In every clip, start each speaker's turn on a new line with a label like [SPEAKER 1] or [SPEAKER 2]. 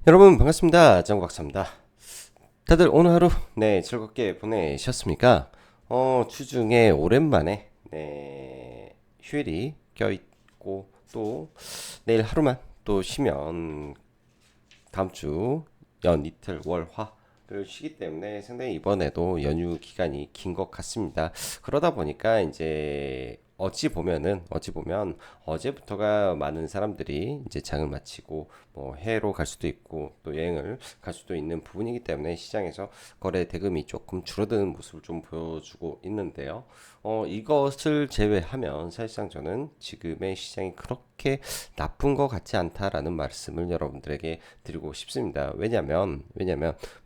[SPEAKER 1] 여러분 반갑습니다. 장국박사입니다. 다들 오늘 하루 즐겁게 보내셨습니까? 주중에 오랜만에 휴일이 껴있고 또 내일 하루만 또 쉬면 다음 주 연 이틀 월화를 쉬기 때문에 상당히 이번에도 연휴 기간이 긴 것 같습니다. 그러다 보니까 이제 어찌 보면 어제부터가 많은 사람들이 이제 장을 마치고 뭐 해외로 갈 수도 있고 또 여행을 갈 수도 있는 부분이기 때문에 시장에서 거래 대금이 조금 줄어드는 모습을 좀 보여주고 있는데요. 이것을 제외하면 사실상 저는 지금의 시장이 그렇게 나쁜 것 같지 않다라는 말씀을 여러분들에게 드리고 싶습니다. 왜냐면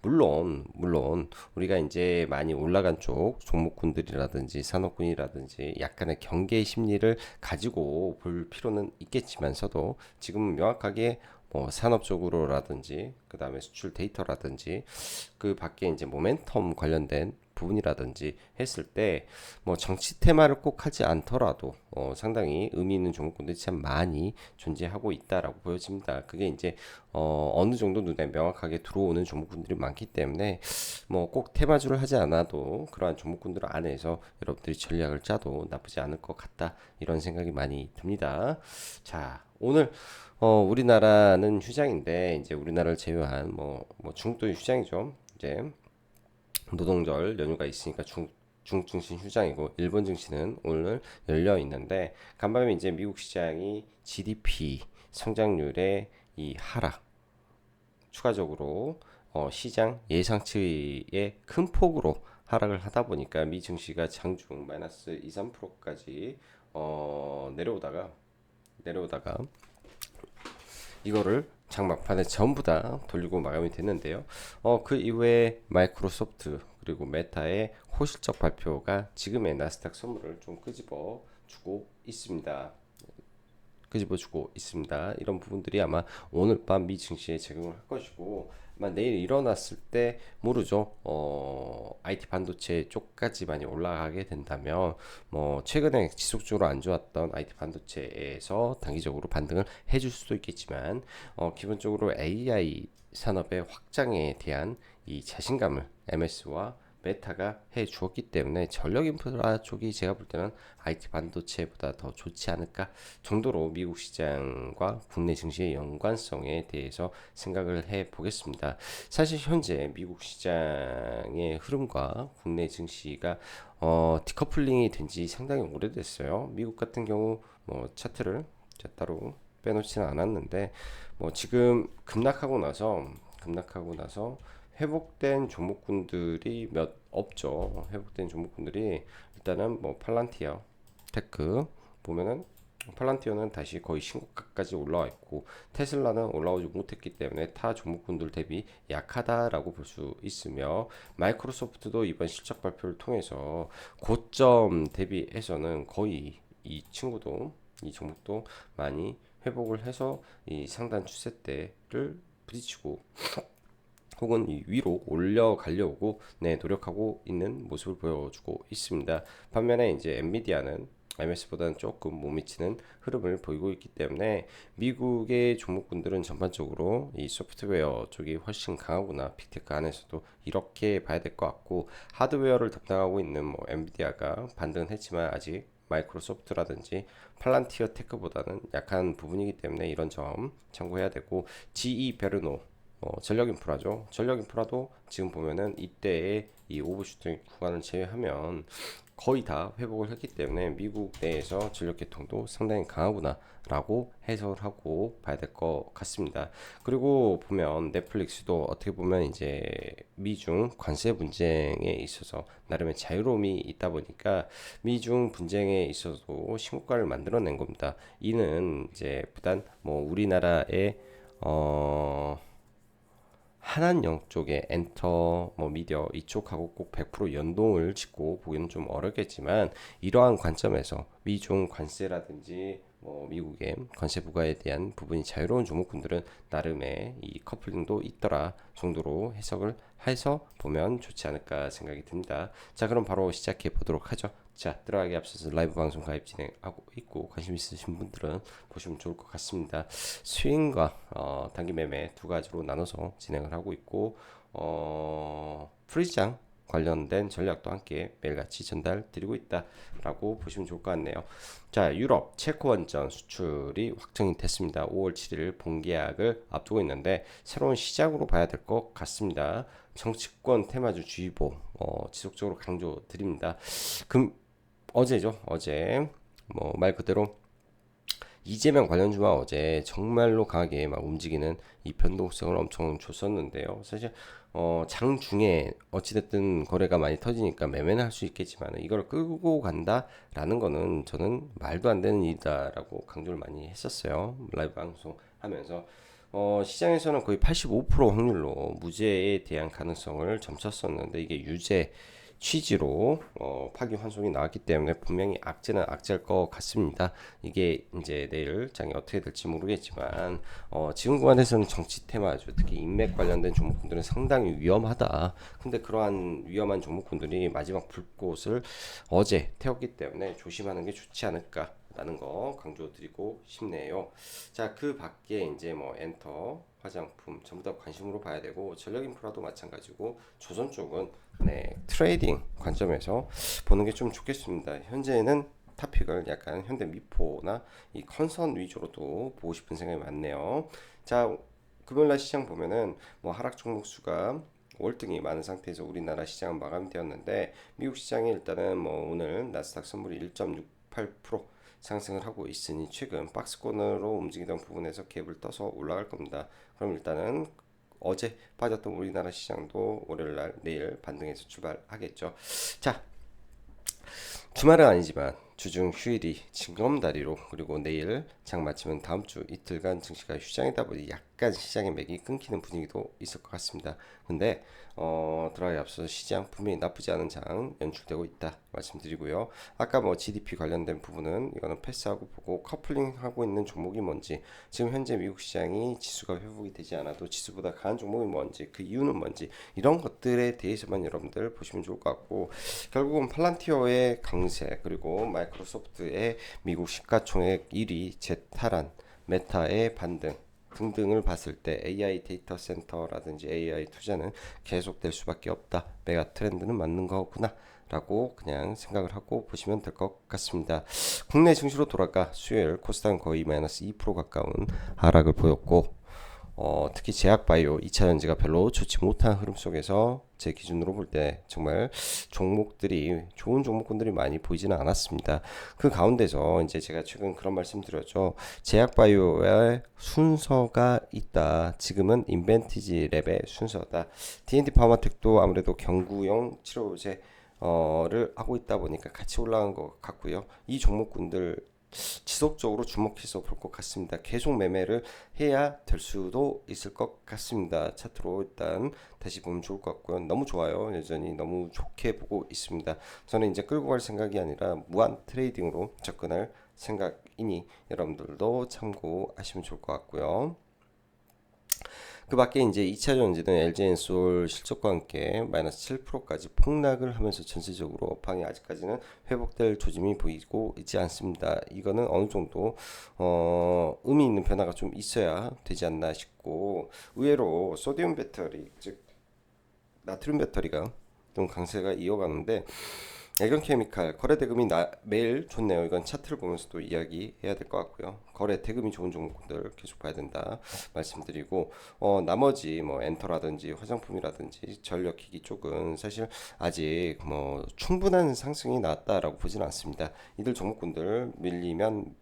[SPEAKER 1] 물론 우리가 이제 많이 올라간 쪽 종목군들이라든지 산업군이라든지 약간의 경계 심리를 가지고 볼 필요는 있겠지만서도 지금 명확하게 뭐 산업 쪽으로라든지 그 다음에 수출 데이터라든지 그 밖에 이제 모멘텀 관련된 부분이라든지 했을 때 뭐 정치 테마를 꼭 하지 않더라도 상당히 의미 있는 종목군들이 참 많이 존재하고 있다라고 보여집니다. 그게 이제 어느 정도 눈에 명확하게 들어오는 종목군들이 많기 때문에 뭐 꼭 테마주를 하지 않아도 그러한 종목군들 안에서 여러분들이 전략을 짜도 나쁘지 않을 것 같다 이런 생각이 많이 듭니다. 자, 오늘 우리나라는 휴장인데 이제 우리나라를 제외한 뭐 중국도 휴장이죠. 이제 노동절 연휴가 있으니까 중국 증시 휴장이고 일본 증시는 오늘 열려 있는데 간밤에 이제 미국 시장이 GDP 성장률의 이 하락 추가적으로 시장 예상치의 큰 폭으로 하락을 하다 보니까 미 증시가 장중 마이너스 2, 3%까지 내려오다가 이거를 장막판에 전부 다 돌리고 마감이 됐는데요. 그 이후에 마이크로소프트 그리고 메타의 호실적 발표가 지금의 나스닥 선물을 좀 끄집어주고 있습니다. 이런 부분들이 아마 오늘 밤 미 증시에 적용을 할 것이고 아마 내일 일어났을 때 모르죠. IT 반도체 쪽까지 많이 올라가게 된다면 뭐 최근에 지속적으로 안 좋았던 IT 반도체에서 단기적으로 반등을 해줄 수도 있겠지만 기본적으로 AI 산업의 확장에 대한 이 자신감을 MS와 메타가 해 주었기 때문에 전력 인프라 쪽이 제가 볼 때는 IT 반도체보다 더 좋지 않을까 정도로 미국 시장과 국내 증시의 연관성에 대해서 생각을 해 보겠습니다. 사실 현재 미국 시장의 흐름과 국내 증시가 디커플링이 된 지 상당히 오래됐어요. 미국 같은 경우 뭐 차트를 따로 빼놓지는 않았는데 뭐 지금 급락하고 나서 회복된 종목군들이 몇 없죠. 회복된 종목군들이 일단은 뭐 팔란티어, 테크 보면은 팔란티어는 다시 거의 신고가까지 올라와 있고 테슬라는 올라오지 못했기 때문에 타 종목군들 대비 약하다라고 볼 수 있으며 마이크로소프트도 이번 실적 발표를 통해서 고점 대비해서는 거의 이 종목도 많이 회복을 해서 이 상단 추세대를 부딪히고 혹은 위로 올려가려고 노력하고 있는 모습을 보여주고 있습니다. 반면에 이제 엔비디아는 IMS보다는 조금 못 미치는 흐름을 보이고 있기 때문에 미국의 종목군들은 전반적으로 이 소프트웨어 쪽이 훨씬 강하구나 빅테크 안에서도 이렇게 봐야 될 것 같고 하드웨어를 담당하고 있는 뭐 엔비디아가 반등은 했지만 아직 마이크로소프트라든지 팔란티어 테크보다는 약한 부분이기 때문에 이런 점 참고해야 되고 GE 베르노 전력 인프라죠. 전력 인프라도 지금 보면은 이때의 이 오버슈팅 구간을 제외하면 거의 다 회복을 했기 때문에 미국 내에서 전력 계통도 상당히 강하구나라고 해석을 하고 봐야 될 것 같습니다. 그리고 보면 넷플릭스도 어떻게 보면 이제 미중 관세 분쟁에 있어서 나름의 자유로움이 있다 보니까 미중 분쟁에 있어서도 신고가를 만들어낸 겁니다. 이는 이제 비단 뭐 우리나라의 한한영 쪽에 엔터 뭐 미디어 이쪽하고 꼭 100% 연동을 짓고 보기는 좀 어렵겠지만 이러한 관점에서 미중 관세라든지 뭐 미국의 관세 부과에 대한 부분이 자유로운 종목군들은 나름의 이 커플링도 있더라 정도로 해석을 해서 보면 좋지 않을까 생각이 듭니다. 자, 그럼 바로 시작해 보도록 하죠. 자, 들어가기 앞서서 라이브 방송 가입 진행하고 있고 관심 있으신 분들은 보시면 좋을 것 같습니다. 스윙과 단기 매매 두 가지로 나눠서 진행을 하고 있고 프리장 관련된 전략도 함께 매일같이 전달 드리고 있다라고 보시면 좋을 것 같네요. 자, 유럽 체코 원전 수출이 확정이 됐습니다. 5월 7일 본계약을 앞두고 있는데 새로운 시작으로 봐야 될 것 같습니다. 정치권 테마주 주의보 지속적으로 강조 드립니다. 어제죠. 어제 뭐 말 그대로 이재명 관련주가 어제 정말로 강하게 막 움직이는 이 변동성을 엄청 줬었는데요. 사실 장중에 어찌됐든 거래가 많이 터지니까 매매는 할 수 있겠지만 이걸 끌고 간다라는 거는 저는 말도 안 되는 일이다라고 강조를 많이 했었어요. 라이브 방송 하면서 시장에서는 거의 85% 확률로 무죄에 대한 가능성을 점쳤었는데 이게 유죄 취지로 파기환송이 나왔기 때문에 분명히 악재는 악재일 것 같습니다. 이게 이제 내일 장이 어떻게 될지 모르겠지만 지금 구간에서는 정치 테마죠. 특히 인맥 관련된 종목군들은 상당히 위험하다. 근데 그러한 위험한 종목군들이 마지막 불꽃을 어제 태웠기 때문에 조심하는 게 좋지 않을까. 라는 거 강조드리고 싶네요. 자, 그 밖에 이제 뭐 엔터, 화장품 전부 다 관심으로 봐야 되고 전력 인프라도 마찬가지고 조선 쪽은 네, 트레이딩 관점에서 보는 게 좀 좋겠습니다. 현재는 타픽을 약간 현대미포나 이 컨선 위주로도 보고 싶은 생각이 많네요. 자, 금요일날 시장 보면은 뭐 하락 종목 수가 월등히 많은 상태에서 우리나라 시장은 마감되었는데 미국 시장이 일단은 뭐 오늘 나스닥 선물이 1.68% 상승을 하고 있으니 최근 박스권으로 움직이던 부분에서 갭을 떠서 올라갈 겁니다. 그럼 일단은 어제 빠졌던 우리나라 시장도 월요일날 내일 반등해서 출발하겠죠. 자, 주말은 아니지만 주중 휴일이 징검다리로 그리고 내일 장 마치면 다음 주 이틀간 증시가 휴장이다 보니 약간 시장의 맥이 끊기는 분위기도 있을 것 같습니다. 근데 들어가기 앞서서 시장 분명히 나쁘지 않은 장 연출되고 있다 말씀드리고요. 아까 뭐 GDP 관련된 부분은 이거는 패스하고 보고 커플링하고 있는 종목이 뭔지 지금 현재 미국 시장이 지수가 회복이 되지 않아도 지수보다 강한 종목이 뭔지 그 이유는 뭔지 이런 것들에 대해서만 여러분들 보시면 좋을 것 같고 결국은 팔란티어의 강세 그리고 마이크로소프트의 미국 시가총액 1위 재탈환 메타의 반등 등등을 봤을 때 AI 데이터 센터라든지 AI 투자는 계속될 수밖에 없다. 메가 트렌드는 맞는 거구나. 라고 그냥 생각을 하고 보시면 될 것 같습니다. 국내 증시로 돌아가 수요일 코스닥은 거의 마이너스 2% 가까운 하락을 보였고 특히 제약바이오 2차전지가 별로 좋지 못한 흐름 속에서 제 기준으로 볼 때 정말 종목들이 좋은 종목군들이 많이 보이지는 않았습니다. 그 가운데서 이제 제가 최근 그런 말씀 드렸죠. 제약바이오의 순서가 있다. 지금은 인벤티지 랩의 순서다. D&D 파마텍도 아무래도 경구용 치료제 를 하고 있다 보니까 같이 올라간 것 같고요. 이 종목군들 지속적으로 주목해서 볼 것 같습니다. 계속 매매를 해야 될 수도 있을 것 같습니다. 차트로 일단 다시 보면 좋을 것 같고요. 너무 좋아요. 여전히 너무 좋게 보고 있습니다. 저는 이제 끌고 갈 생각이 아니라 무한 트레이딩으로 접근할 생각이니 여러분들도 참고하시면 좋을 것 같고요. 그 밖에 이제 2차 전지는 LG엔솔 실적과 함께 마이너스 7%까지 폭락을 하면서 전체적으로 업황이 아직까지는 회복될 조짐이 보이고 있지 않습니다. 이거는 어느 정도 의미 있는 변화가 좀 있어야 되지 않나 싶고 의외로 소디움 배터리 즉 나트륨 배터리가 좀 강세가 이어가는데 애견 케미칼 거래 대금이 매일 좋네요. 이건 차트를 보면서도 이야기해야 될 것 같고요. 거래 대금이 좋은 종목들 계속 봐야 된다 말씀드리고 나머지 뭐 엔터라든지 화장품이라든지 전력기기 쪽은 사실 아직 뭐 충분한 상승이 나왔다라고 보지는 않습니다. 이들 종목군들 밀리면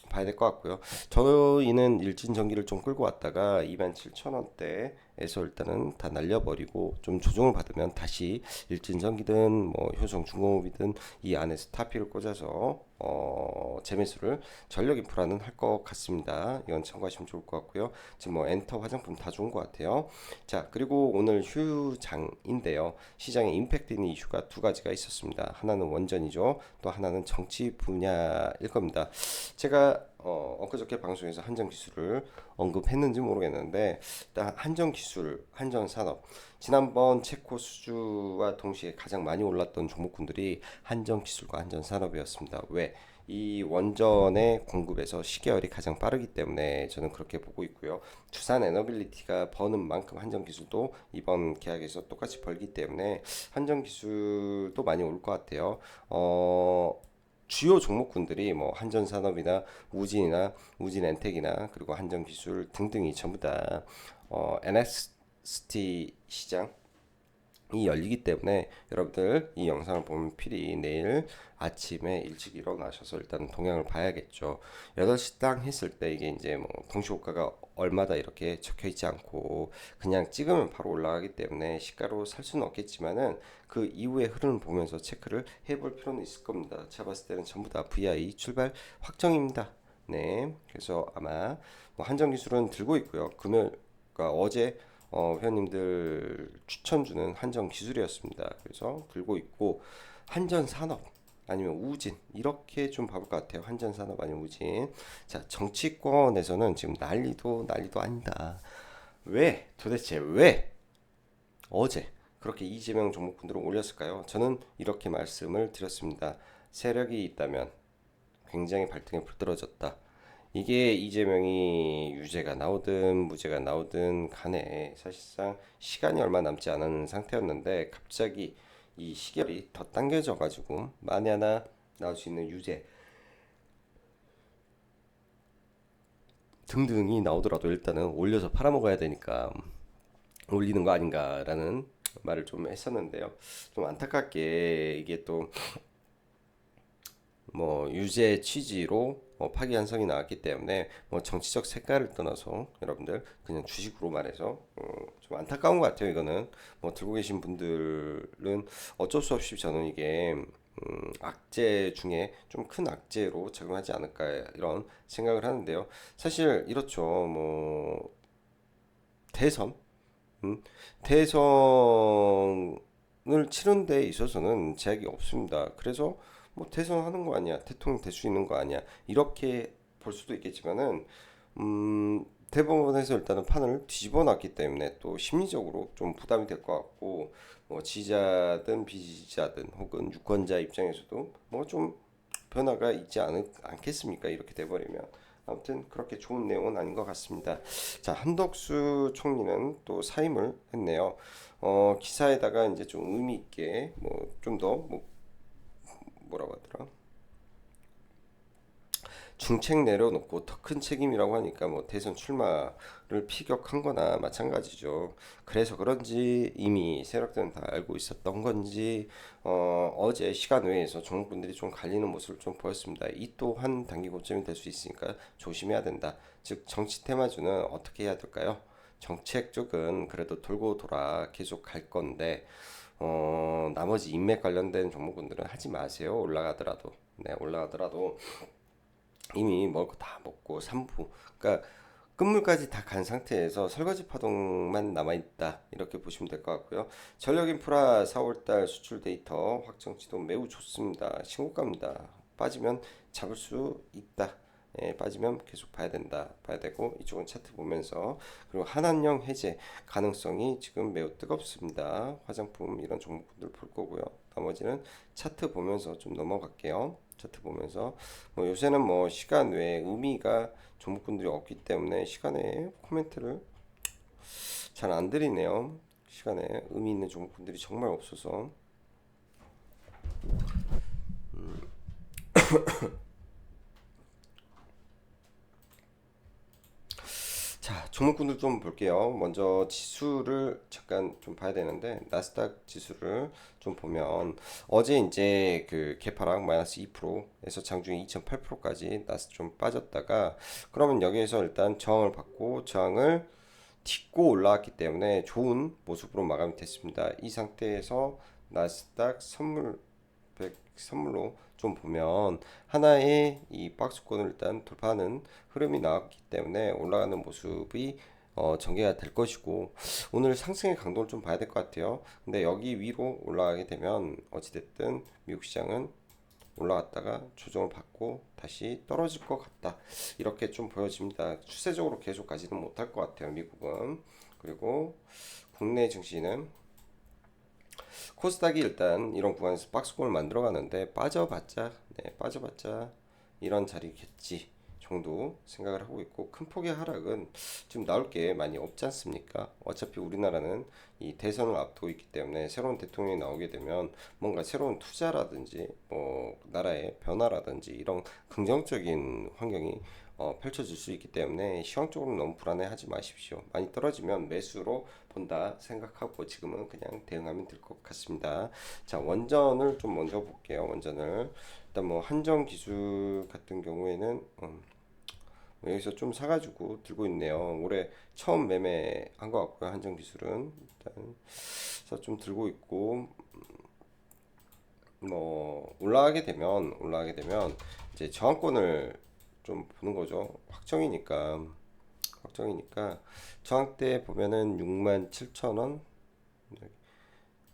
[SPEAKER 1] 봐야 될 것 같고요. 저희는 일진 전기를 좀 끌고 왔다가 27,000원대에서 일단은 다 날려버리고 좀 조정을 받으면 다시 일진 전기든 뭐 효성 중공업이든 이 안에 스타피를 꽂아서 재매수를 전력 인프라는 할 것 같습니다. 이건 참고하시면 좋을 것 같고요. 지금 뭐 엔터 화장품 다 좋은 것 같아요. 자, 그리고 오늘 휴장인데요. 시장에 임팩트 있는 이슈가 두 가지가 있었습니다. 하나는 원전이죠. 또 하나는 정치 분야일 겁니다. 제가 엊그저께 방송에서 한전 기술을 언급했는지 모르겠는데 일단 한전 기술, 한전 산업 지난번 체코 수주와 동시에 가장 많이 올랐던 종목군들이 한전 기술과 한전 산업이었습니다. 왜? 이 원전의 공급에서 시계열이 가장 빠르기 때문에 저는 그렇게 보고 있고요. 두산 에너빌리티가 버는 만큼 한전 기술도 이번 계약에서 똑같이 벌기 때문에 한전 기술도 많이 올 것 같아요. 주요 종목군들이 뭐 한전산업이나 우진이나 우진엔텍이나 그리고 한전기술 등등이 전부 다 NXT 시장 이 열리기 때문에 여러분들 이 영상을 보면 필히 내일 아침에 일찍 일어나셔서 일단 동향을 봐야겠죠. 8시 딱 했을 때 이게 이제 뭐 동시호가가 얼마다 이렇게 적혀 있지 않고 그냥 찍으면 바로 올라가기 때문에 시가로 살 수는 없겠지만은 그 이후의 흐름을 보면서 체크를 해볼 필요는 있을 겁니다. 제가 봤을 때는 전부 다 VI 출발 확정입니다. 네, 그래서 아마 뭐 한정기술은 들고 있고요. 금요일, 그러니까 어제 회원님들 추천주는 한전 기술이었습니다. 그래서 들고 있고 한전 산업 아니면 우진 이렇게 좀 봐볼 것 같아요. 한전 산업 아니면 우진. 자, 정치권에서는 지금 난리도 아니다. 왜 도대체 왜 어제 그렇게 이재명 종목분들을 올렸을까요? 저는 이렇게 말씀을 드렸습니다. 세력이 있다면 굉장히 발등에 불 떨어졌다. 이게 이재명이 유죄가 나오든 무죄가 나오든 간에 사실상 시간이 얼마 남지 않은 상태였는데 갑자기 이 시결이 더 당겨져 가지고 만에 하나 나올 수 있는 유죄 등등이 나오더라도 일단은 올려서 팔아먹어야 되니까 올리는 거 아닌가라는 말을 좀 했었는데요. 좀 안타깝게 이게 또 뭐 유죄 취지로 파기환송이 나왔기 때문에 뭐 정치적 색깔을 떠나서 여러분들 그냥 주식으로 말해서 좀 안타까운 것 같아요. 이거는 뭐 들고 계신 분들은 어쩔 수 없이 저는 이게 악재 중에 좀 큰 악재로 작용하지 않을까 이런 생각을 하는데요. 사실 이렇죠. 뭐 대선 대선을 치른 데 있어서는 제약이 없습니다. 그래서 뭐 대선하는 거 아니야, 대통령 될 수 있는 거 아니야, 이렇게 볼 수도 있겠지만은 대법원에서 일단은 판을 뒤집어 놨기 때문에 또 심리적으로 좀 부담이 될 것 같고 뭐 지자든 비지자든 혹은 유권자 입장에서도 뭐 좀 변화가 있지 않겠습니까? 이렇게 돼버리면 아무튼 그렇게 좋은 내용은 아닌 것 같습니다. 자, 한덕수 총리는 또 사임을 했네요. 기사에다가 이제 좀 의미 있게 뭐 좀 더 뭐라고 하더라? 중책 내려놓고 더 큰 책임이라고 하니까 뭐 대선 출마를 피격한 거나 마찬가지죠. 그래서 그런지 이미 세력들은 다 알고 있었던 건지 어제 시간 외에서 종목분들이 좀 갈리는 모습을 좀 보였습니다. 이 또한 단기 고점이 될 수 있으니까 조심해야 된다. 즉 정치 테마주는 어떻게 해야 될까요? 정책 쪽은 그래도 돌고 돌아 계속 갈 건데 나머지 인맥 관련된 종목군들은 하지 마세요. 올라가더라도. 네, 올라가더라도 이미 먹을 거 다 먹고 3부 그러니까 끝물까지 다 간 상태에서 설거지 파동만 남아있다 이렇게 보시면 될 것 같고요. 전력인프라 4월달 수출 데이터 확정치도 매우 좋습니다. 신고가입니다. 빠지면 잡을 수 있다. 예, 빠지면 계속 봐야 된다. 봐야 되고 이쪽은 차트 보면서 그리고 한한령 해제 가능성이 지금 매우 뜨겁습니다. 화장품 이런 종목들 볼 거고요. 나머지는 차트 보면서 좀 넘어갈게요. 차트 보면서 뭐 요새는 뭐 시간 외에 의미가 종목군들이 없기 때문에 시간에 코멘트를 잘 안 드리네요. 시간에 의미 있는 종목군들이 정말 없어서 자, 종목군들 좀 볼게요. 먼저 지수를 잠깐 좀 봐야 되는데 나스닥 지수를 좀 보면 어제 이제 그 개파락 마이너스 2%에서 장중에 2.8%까지 나스 좀 빠졌다가 그러면 여기에서 일단 저항을 받고 저항을 딛고 올라왔기 때문에 좋은 모습으로 마감이 됐습니다. 이 상태에서 나스닥 선물로 좀 보면 하나의 이 박스권을 일단 돌파하는 흐름이 나왔기 때문에 올라가는 모습이 전개가 될 것이고 오늘 상승의 강도를 좀 봐야 될 것 같아요. 근데 여기 위로 올라가게 되면 어찌됐든 미국 시장은 올라갔다가 조정을 받고 다시 떨어질 것 같다. 이렇게 좀 보여집니다. 추세적으로 계속 가지는 못할 것 같아요, 미국은. 그리고 국내 증시는 코스닥이 일단 이런 구간에서 박스권을 만들어 가는데 빠져봤자 이런 자리겠지 정도 생각을 하고 있고, 큰 폭의 하락은 지금 나올 게 많이 없지 않습니까? 어차피 우리나라는 이 대선을 앞두고 있기 때문에 새로운 대통령이 나오게 되면 뭔가 새로운 투자라든지 뭐 나라의 변화라든지 이런 긍정적인 환경이 펼쳐질 수 있기 때문에 시황적으로 너무 불안해하지 마십시오. 많이 떨어지면 매수로 본다 생각하고 지금은 그냥 대응하면 될 것 같습니다. 자, 원전을 좀 먼저 볼게요. 원전을 일단 뭐 한정 기술 같은 경우에는 여기서 좀 사가지고 들고 있네요. 올해 처음 매매한 것 같고요. 한정 기술은 일단 그래서 좀 들고 있고, 뭐 올라가게 되면 이제 저항권을 좀 보는 거죠. 확정이니까 저항대 보면은 67,000원,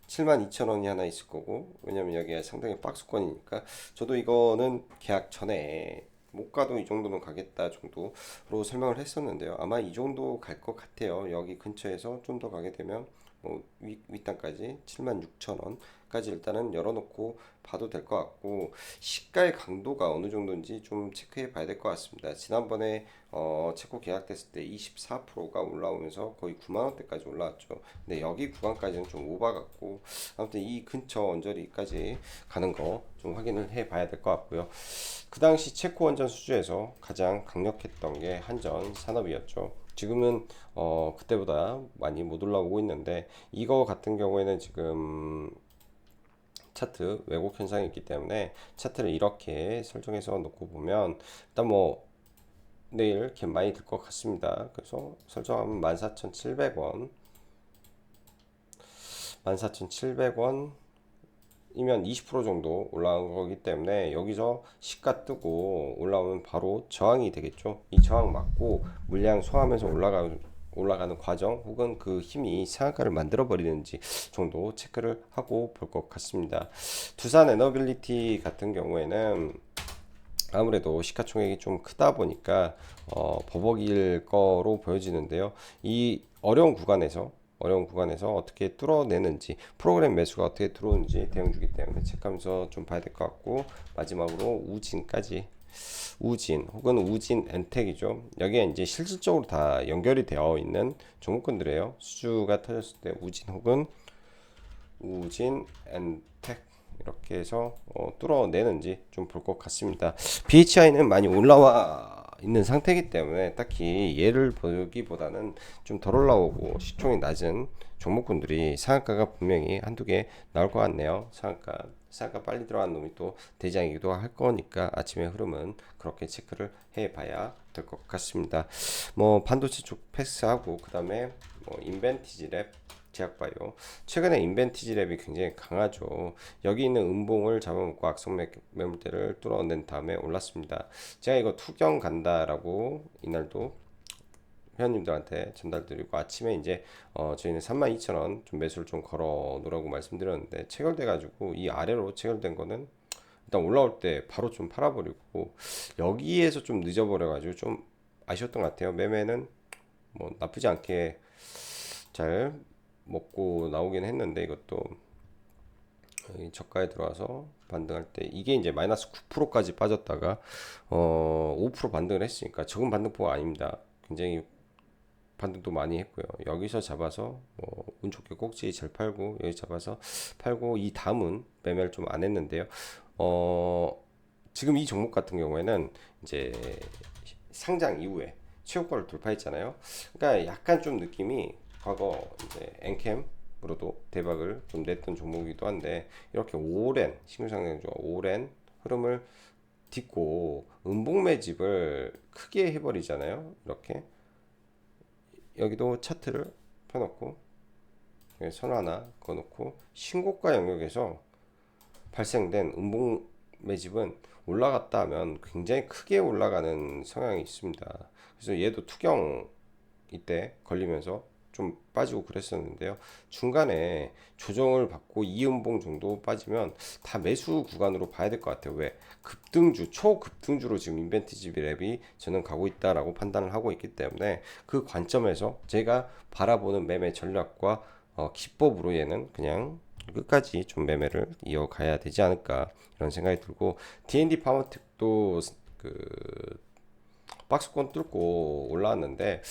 [SPEAKER 1] 72,000원이 하나 있을 거고, 왜냐면 여기가 상당히 박스권이니까 저도 이거는 계약 전에 못 가도 이 정도는 가겠다 정도로 설명을 했었는데요. 아마 이 정도 갈 것 같아요. 여기 근처에서 좀 더 가게 되면 뭐 윗단까지 76,000원까지 일단은 열어놓고 봐도 될 것 같고, 시가의 강도가 어느 정도인지 좀 체크해 봐야 될 것 같습니다. 지난번에 채권 계약됐을 때 24%가 올라오면서 거의 9만 원대까지 올라왔죠. 근데 여기 구간까지는 좀 오바 같고, 아무튼 이 근처 언저리까지 가는 거 좀 확인을 해 봐야 될 것 같고요. 그 당시 체코 원전 수주에서 가장 강력했던 게 한전 산업이었죠. 지금은 그때보다 많이 못 올라오고 있는데, 이거 같은 경우에는 지금 차트 왜곡 현상이 있기 때문에 차트를 이렇게 설정해서 놓고 보면 일단 뭐 내일 갭 많이 들 것 같습니다. 그래서 설정하면 14,700원, 14,700원 이면 20% 정도 올라간 거기 때문에 여기서 시가 뜨고 올라오면 바로 저항이 되겠죠. 이 저항 맞고 물량 소화하면서 올라가는 과정, 혹은 그 힘이 상한가를 만들어 버리는지 정도 체크를 하고 볼 것 같습니다. 두산 에너빌리티 같은 경우에는 아무래도 시가총액이 좀 크다 보니까 버벅일 거로 보여지는데요. 이 어려운 구간에서 어떻게 뚫어내는지, 프로그램 매수가 어떻게 들어오는지 대응주기 때문에 체크하면서 좀 봐야 될 것 같고, 마지막으로 우진 혹은 우진 엔텍이죠. 여기에 이제 실질적으로 다 연결이 되어 있는 종목군들이에요. 수주가 터졌을 때 우진 엔텍 이렇게 해서 뚫어내는지 좀 볼 것 같습니다. BHI는 많이 올라와 있는 상태이기 때문에 딱히 얘를 보기보다는 좀 덜 올라오고 시총이 낮은 종목군들이 상한가가 분명히 한두 개 나올 것 같네요. 상한가 빨리 들어간 놈이 또 대장이기도 할 거니까 아침의 흐름은 그렇게 체크를 해봐야 될 것 같습니다. 뭐 반도체 쪽 패스하고, 그 다음에 뭐 인벤티지랩, 제약바이오, 최근에 인벤티지랩이 굉장히 강하죠. 여기 있는 음봉을 잡아먹고 악성 매물대를 뚫어낸 다음에 올랐습니다. 제가 이거 투경 간다라고 이날도 회원님들한테 전달드리고, 아침에 이제 저희는 32,000원 좀 매수를 좀 걸어 놓으라고 말씀드렸는데, 체결돼 가지고 이 아래로 체결된 거는 일단 올라올 때 바로 좀 팔아버리고, 여기에서 좀 늦어버려 가지고 좀 아쉬웠던 것 같아요. 매매는 뭐 나쁘지 않게 잘 먹고 나오긴 했는데, 이것도 저가에 들어와서 반등할 때 이게 이제 마이너스 9%까지 빠졌다가 5% 반등을 했으니까 적은 반등폭 아닙니다. 굉장히 반등도 많이 했고요. 여기서 잡아서 운 좋게 꼭지 잘 팔고, 여기 잡아서 팔고, 이 다음은 매매를 좀 안 했는데요. 지금 이 종목 같은 경우에는 이제 상장 이후에 최고가를 돌파했잖아요. 그러니까 약간 좀 느낌이 과거 이제 엔캠으로도 대박을 좀 냈던 종목이기도 한데, 이렇게 오랜 신규상장주가 오랜 흐름을 딛고 음봉 매집을 크게 해버리잖아요. 이렇게 여기도 차트를 펴놓고 선을 하나 그어놓고, 신고가 영역에서 발생된 음봉 매집은 올라갔다 하면 굉장히 크게 올라가는 성향이 있습니다. 그래서 얘도 투경 이때 걸리면서 좀 빠지고 그랬었는데요. 중간에 조정을 받고 이음봉 정도 빠지면 다 매수 구간으로 봐야 될 것 같아요. 왜? 급등주, 초급등주로 지금 인벤티지 랩이 저는 가고 있다라고 판단을 하고 있기 때문에 그 관점에서 제가 바라보는 매매 전략과 기법으로 얘는 그냥 끝까지 좀 매매를 이어가야 되지 않을까 이런 생각이 들고 D&D 파워텍도 그 박스권 뚫고 올라왔는데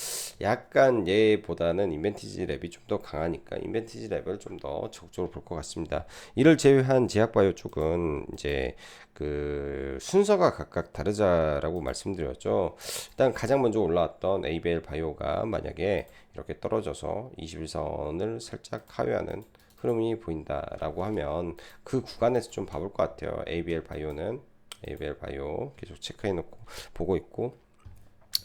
[SPEAKER 1] 약간 얘보다는 인벤티지 랩이 좀 더 강하니까 인벤티지 랩을 좀 더 적극적으로 볼 것 같습니다. 이를 제외한 제약바이오 쪽은 이제 그 순서가 각각 다르자라고 말씀드렸죠. 일단 가장 먼저 올라왔던 ABL 바이오가 만약에 이렇게 떨어져서 21선을 살짝 하회하는 흐름이 보인다라고 하면 그 구간에서 좀 봐볼 것 같아요. ABL 바이오는 ABL 바이오 계속 체크해 놓고 보고 있고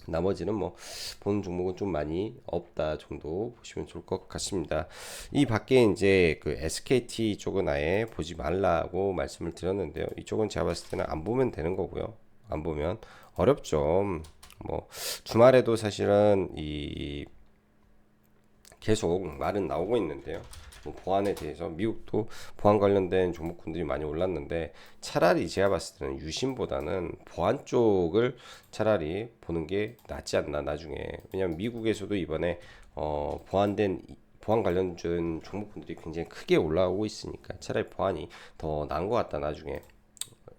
[SPEAKER 1] 나머지는 뭐 보는 종목은 좀 많이 없다 정도 보시면 좋을 것 같습니다. 이 밖에 이제 그 SKT 쪽은 아예 보지 말라고 말씀을 드렸는데요. 이쪽은 제가 봤을 때는 안 보면 되는 거고요. 안 보면 어렵죠. 뭐 주말에도 사실은 이 계속 말은 나오고 있는데요. 뭐 보안에 대해서 미국도 보안 관련된 종목군들이 많이 올랐는데 차라리 제가 봤을 때는 유심보다는 보안 쪽을 차라리 보는 게 낫지 않나 나중에. 왜냐면 미국에서도 이번에 보안 관련된 종목군들이 굉장히 크게 올라오고 있으니까 차라리 보안이 더 나은 것 같다 나중에.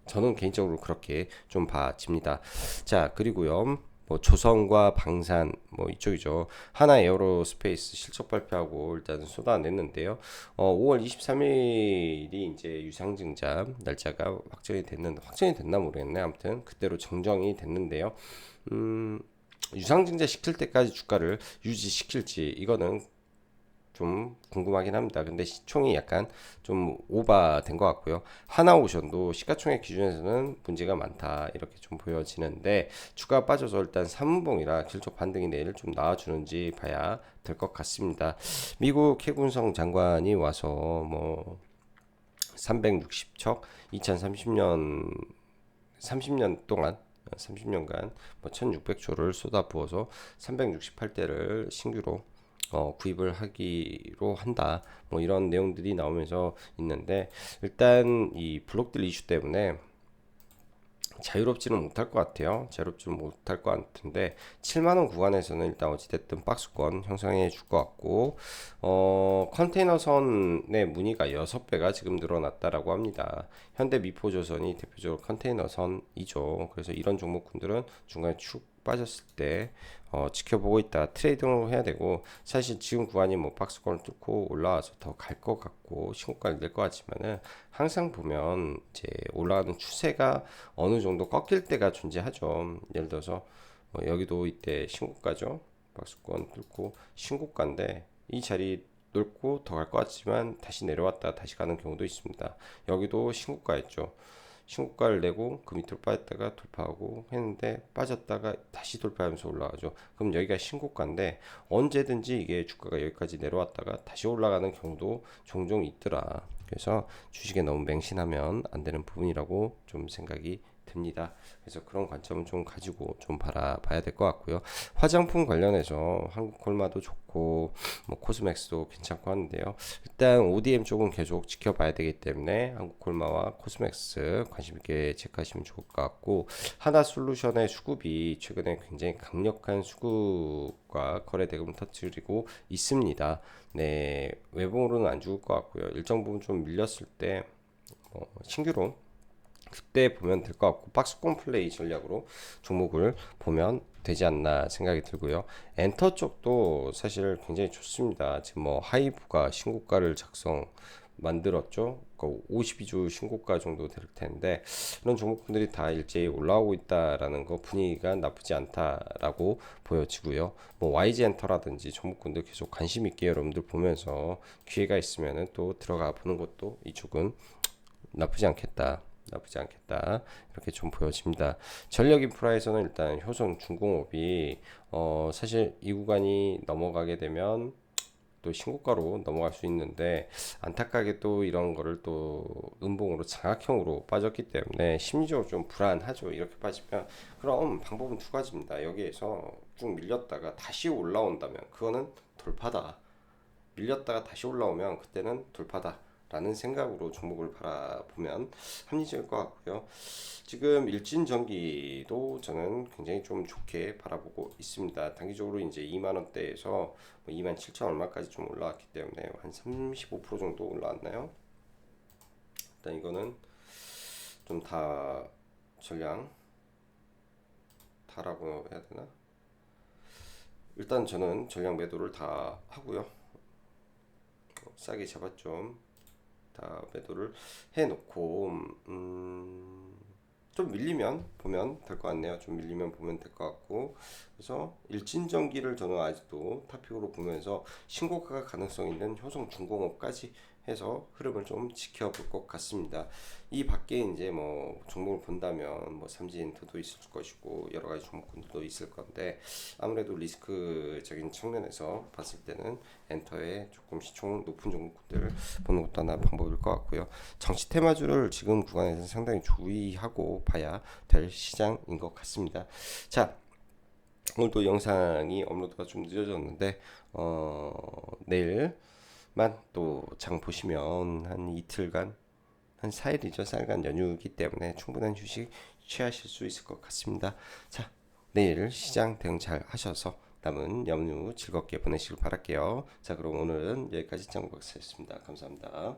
[SPEAKER 1] 저는 개인적으로 그렇게 좀 봐집니다. 자, 그리고요. 뭐 조선과 방산 뭐 이쪽이죠. 하나 에어로스페이스 실적 발표하고 일단 쏟아냈는데요. 5월 23일이 이제 유상증자 날짜가 확정이 됐나 모르겠네. 아무튼 그대로 정정이 됐는데요. 유상증자 시킬 때까지 주가를 유지시킬지 이거는 좀 궁금하긴 합니다. 근데 시총이 약간 좀 오버된 것 같고요. 하나오션도 시가총액 기준에서는 문제가 많다 이렇게 좀 보여지는데 주가가 빠져서 일단 3분봉이라 실적 반등이 내일 좀 나와주는지 봐야 될 것 같습니다. 미국 해군성 장관이 와서 뭐 360척 2030년 30년 동안 30년간 뭐 1600조를 쏟아부어서 368대를 신규로 구입을 하기로 한다. 뭐 이런 내용들이 나오면서 있는데 일단 이 블록들 이슈 때문에 자유롭지는 못할 것 같아요. 자유롭지는 못할 것 같은데 7만원 구간에서는 일단 어찌됐든 박스권 형성해 줄 것 같고 컨테이너 선의 문의가 6배가 지금 늘어났다라고 합니다. 현대 미포조선이 대표적으로 컨테이너 선이죠. 그래서 이런 종목군들은 중간에 축 빠졌을 때 지켜보고 있다 트레이딩을 해야 되고 사실 지금 구간이 뭐 박스권을 뚫고 올라와서 더 갈 것 같고 신고가를 낼 것 같지만은 항상 보면 이제 올라가는 추세가 어느 정도 꺾일 때가 존재하죠. 예를 들어서 여기도 이때 신고가죠. 박스권 뚫고 신고가인데 이 자리 뚫고 더 갈 것 같지만 다시 내려왔다 다시 가는 경우도 있습니다. 여기도 신고가였죠. 신고가를 내고 그 밑으로 빠졌다가 돌파하고 했는데 빠졌다가 다시 돌파하면서 올라가죠. 그럼 여기가 신고가인데 언제든지 이게 주가가 여기까지 내려왔다가 다시 올라가는 경우도 종종 있더라. 그래서 주식에 너무 맹신하면 안 되는 부분이라고 좀 생각이 듭니다. 그래서 그런 관점은 좀 가지고 좀 바라봐야 될 것 같고요. 화장품 관련해서 한국콜마도 좋고 뭐 코스맥스도 괜찮고 하는데요. 일단 ODM 쪽은 계속 지켜봐야 되기 때문에 한국콜마와 코스맥스 관심 있게 체크하시면 좋을 것 같고 하나솔루션의 수급이 최근에 굉장히 강력한 수급과 거래 대금을 터뜨리고 있습니다. 네, 외봉으로는 안 죽을 것 같고요. 일정 부분 좀 밀렸을 때 신규로 그때 보면 될 것 같고 박스권 플레이 전략으로 종목을 보면 되지 않나 생각이 들고요. 엔터 쪽도 사실 굉장히 좋습니다. 지금 뭐 하이브가 신고가를 만들었죠. 52주 신고가 정도 될 텐데 이런 종목들이 다 일제히 올라오고 있다라는 거 분위기가 나쁘지 않다라고 보여지고요. 뭐 YG 엔터라든지 종목군들 계속 관심 있게 여러분들 보면서 기회가 있으면은 또 들어가 보는 것도 이쪽은 나쁘지 않겠다. 이렇게 좀 보여집니다. 전력 인프라에서는 일단 효성 중공업이 사실 이 구간이 넘어가게 되면 또 신고가로 넘어갈 수 있는데 안타깝게 또 이런 거를 또 음봉으로 장악형으로 빠졌기 때문에 심리적으로 좀 불안하죠. 이렇게 빠지면 그럼 방법은 두 가지입니다. 여기에서 쭉쭉 밀렸다가 다시 올라온다면 그거는 돌파다. 밀렸다가 다시 올라오면 그때는 돌파다라는 생각으로 종목을 바라보면 합리적일 것 같고요. 지금 일진전기도 저는 굉장히 좀 좋게 바라보고 있습니다. 단기적으로 이제 2만 원대에서 뭐 2만 7천 얼마까지 좀 올라왔기 때문에 한 35% 정도 올라왔나요? 일단 이거는 좀 다 전량 다라고 해야 되나? 일단 저는 전량 매도를 다 하고요. 싸게 잡았죠. 다 매도를 해놓고 좀 밀리면 보면 될 것 같네요. 좀 밀리면 보면 될 것 같고, 그래서 일진전기를 저는 아직도 탑픽으로 보면서 신고가 가능성 있는 효성 중공업까지 해서 흐름을 좀 지켜볼 것 같습니다. 이 밖에 이제 뭐 종목을 본다면 뭐 삼진엔터도 있을 것이고 여러 가지 종목군들도 있을 건데, 아무래도 리스크적인 측면에서 봤을 때는 엔터에 조금 시총 높은 종목군들을 보는 것도 하나 방법일 것 같고요. 정치 테마주를 지금 구간에서 상당히 주의하고 봐야 될 시장인 것 같습니다. 자, 오늘도 영상이 업로드가 좀 늦어졌는데 내일만 또 장 보시면 한 이틀간, 한 4일이죠. 4일간 연휴이기 때문에 충분한 휴식 취하실 수 있을 것 같습니다. 자, 내일 시장 대응 잘 하셔서 남은 연휴 즐겁게 보내시길 바랄게요. 자, 그럼 오늘은 여기까지 장박사였습니다. 감사합니다.